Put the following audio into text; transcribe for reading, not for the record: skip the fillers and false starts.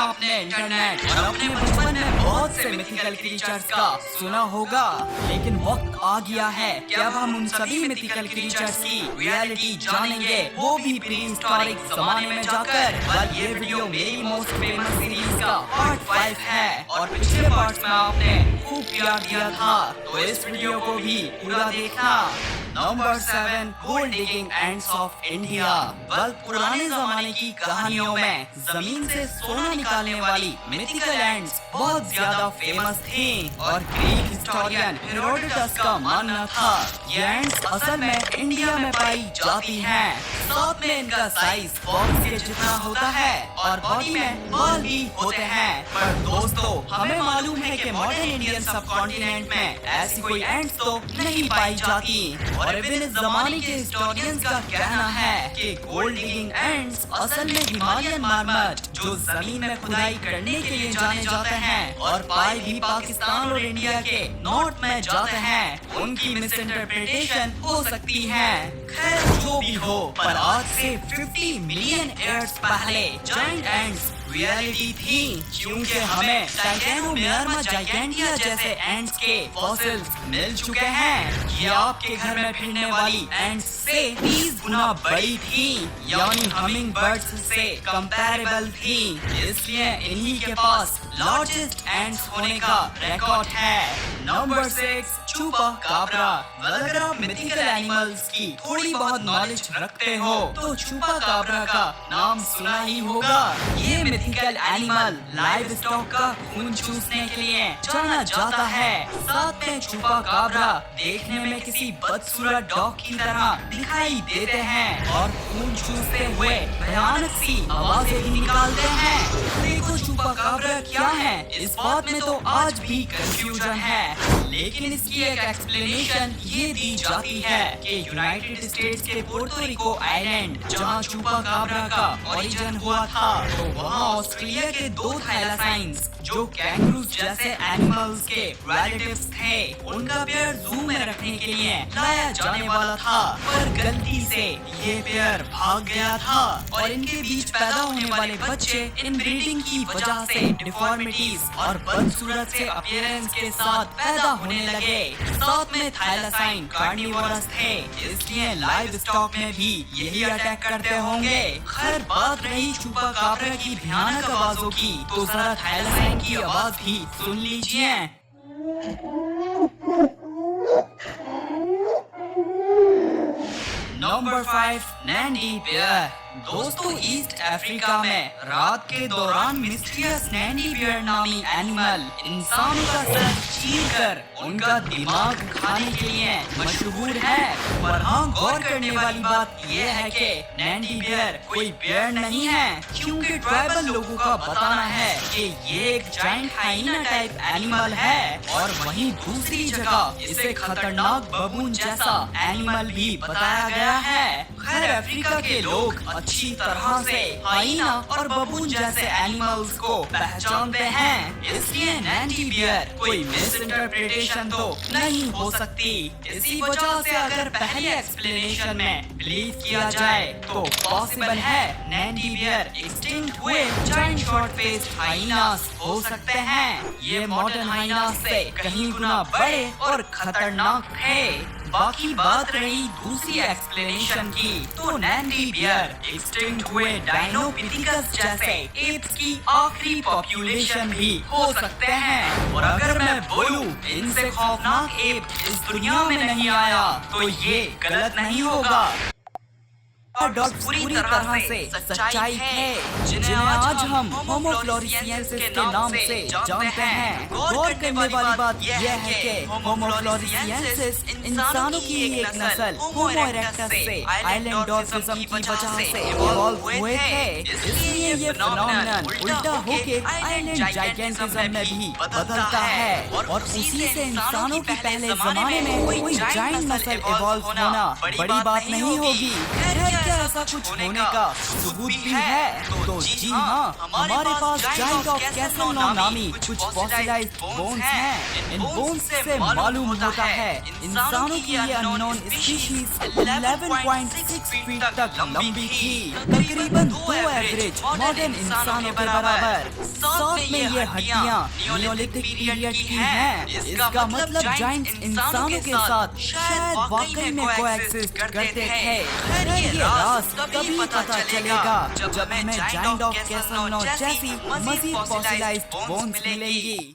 आपने इंटरनेट और अपने बचपन में बहुत से मिथिकल क्रीचर्स का सुना होगा, लेकिन वक्त आ गया है कि अब हम उन सभी मिथिकल क्रीचर्स की रियलिटी जानेंगे, वो भी प्री हिस्टोरिक जमाने में जाकर। बल ये वीडियो मेरी मोस्ट फेमस सीरीज का पार्ट 5 है और पिछले पार्ट में आपने खूब प्यार दिया था, तो इस वीडियो को भी पूरा देखना। Number 7, gold digging ends of India. बल पुराने जमाने की कहानियों में जमीन से सोना निकालने वाली मिथिकल एंड्स बहुत ज्यादा फेमस थी और ग्रीक हिस्टोरियन हेरोडोटस का मानना था ये एंड्स असल में इंडिया में पाई जाती हैं। साथ में इनका साइज फॉक्स के जितना होता है और बॉडी में बाल भी होते हैं। पर दोस्तों, हमें मालूम है कि मॉडर्न इंडियन सब कॉन्टिनेंट में ऐसी कोई एंड्स तो नहीं पाई जाती और विभिन्न जमाने के हिस्टोरियंस का कहना है कि गोल्ड डिगिंग एंड्स असल में हिमालयन मार्मट जो जमीन में खुदाई करने के लिए जाने जाते हैं और पाए भी पाकिस्तान और इंडिया के नॉर्थ में जाते हैं, उनकी मिस इंटरप्रिटेशन हो सकती है। खैर जो भी हो, पर आज से 50 मिलियन ईयर्स पहले जायंट एंड्स रियलिटी थी, क्योंकि हमें टाइटेनोमियर्मा जाइगेंटिया जैसे एंड्स के फॉसिल्स मिल चुके हैं। ये आपके घर में फिरने वाली एंड्स से 30 गुना बड़ी थी, यानी हमिंग बर्ड्स से कंपैरेबल थी। इसलिए इन्हीं के पास लार्जेस्ट एंड्स होने का रिकॉर्ड है। नंबर 6, चूपा काबरा। अगर आप मिथिकल एनिमल्स की थोड़ी बहुत नॉलेज रखते हो तो चूपा काबरा का नाम सुना ही होगा। ये मिथिकल एनिमल लाइव स्टॉक का खून चूसने के लिए जाना जाता है। साथ में चूपा काबरा देखने में किसी बदसूरत डॉग की तरह दिखाई देते हैं और खून चूसते हुए भयानक सी आवाजें भी निकालते हैं। देखो चूपा काबरा क्या है, इस बात में तो आज भी कंफ्यूजन है, लेकिन इसकी एक एक्सप्लेनेशन ये दी जाती है कि यूनाइटेड स्टेट्स के पोर्टो रिको आइलैंड जहाँ चूपा काबरा का ओरिजिन हुआ था, तो वहाँ ऑस्ट्रेलिया के 2 थैलासाइंस जो कैंगरूज जैसे एनिमल्स के रिलेटिव्स थे, उनका पेयर जू में रखने के लिए लाया जाने वाला था, पर गलती से ये पेयर भाग गया था और इनके बीच पैदा होने वाले बच्चे इनब्रीडिंग की वजह से डिफॉर्मिटीज और बदसूरत से अपीयरेंस के साथ पैदा होने लगे। साथ में थैलासाइन कार्निवोरस थे, इसलिए लाइव स्टॉक में भी यही अटैक करते होंगे। खैर बात रही चूपा काबरा की भयानक आवाजों की, तो जरा थैलासाइन की आवाज भी सुन लीजिए। Number 5, Nandi bear. दोस्तों, ईस्ट अफ्रीका में रात के दौरान मिस्टीरियस नैंडी बियर नामी एनिमल इंसानों का सर चीरकर उनका दिमाग खाने के लिए मशहूर है। पर हाँ, गौर करने वाली बात यह है कि नैंडी बियर कोई बियर नहीं है, क्योंकि ट्राइबल लोगों का बताना है कि ये एक जायंट हाइना टाइप एनिमल है और वहीं दूसरी जगह इसे खतरनाक बबून जैसा एनिमल भी बताया गया है। खैर अफ्रीका के लोग अच्छी तरह से हाइना और बबून जैसे एनिमल्स को पहचानते हैं, इसलिए नैंडी बियर कोई मिस इंटरप्रिटेशन तो नहीं हो सकती। इसी वजह से अगर पहले एक्सप्लेनेशन में बिलीव किया जाए तो पॉसिबल है नैंडी बियर एक्सटिंक्ट हुए जायंट शॉर्ट फेस्ड हाइनास हो सकते हैं। ये मॉडर्न हाइनास से कहीं गुना बड़े और खतरनाक थे। बाकी बात रही दूसरी एक्सप्लेनेशन की, तो नैंडी बियर एक्सटिंक्ट हुए डायनोपिथिकस जैसे एप्स की आखिरी पॉपुलेशन भी हो सकते हैं। और अगर मैं बोलूं इनसे खौफनाक एप इस दुनिया में नहीं आया, तो ये गलत नहीं होगा। डॉग्स पूरी तरह से सच्चाई है, जिन्हें आज हम होमो फ्लोरिसिएंसिस के नाम से जानते हैं। गौर करने वाली बात यह है कि होमो फ्लोरिसिएंसिस इंसानों की एक नस्ल होमो इरेक्टस से आइलैंड डॉर्फिज्म की वजह से इवॉल्व हुए थे। इसलिए ये फिनोमेनन उल्टा होके आइलैंड जाइगेंटिज्म में भी बदलता है और उसी से इंसानों के पहले जमाने में कोई जायंट नस्ल इवॉल्व होना बड़ी बात नहीं होगी। ऐसा कुछ होने का सबूत भी है? तो जी हाँ, हमारे पास जायंट ऑफ कैसलनॉ नामी कुछ फॉसिलाइज्ड बोन्स हैं। इन बोन्स से मालूम होता है इंसानों की ये अननोन स्पीशीज 11.6 फीट तक लंबी थी, तकरीबन 2 एवरेज मॉडर्न इंसानों के बराबर। साथ में ये हड्डियाँ नियोलिथिक पीरियड की हैं। इसका मतलब जायंट्स इंसानों के साथ शायद वाकई में कोएग्जिस्ट करते थे। खैर ये राज कभी पता चलेगा जब हमें जायंट ऑफ कैसलनॉ जैसी मजीद फॉसिलाइज्ड बोन्स मिलेंगी।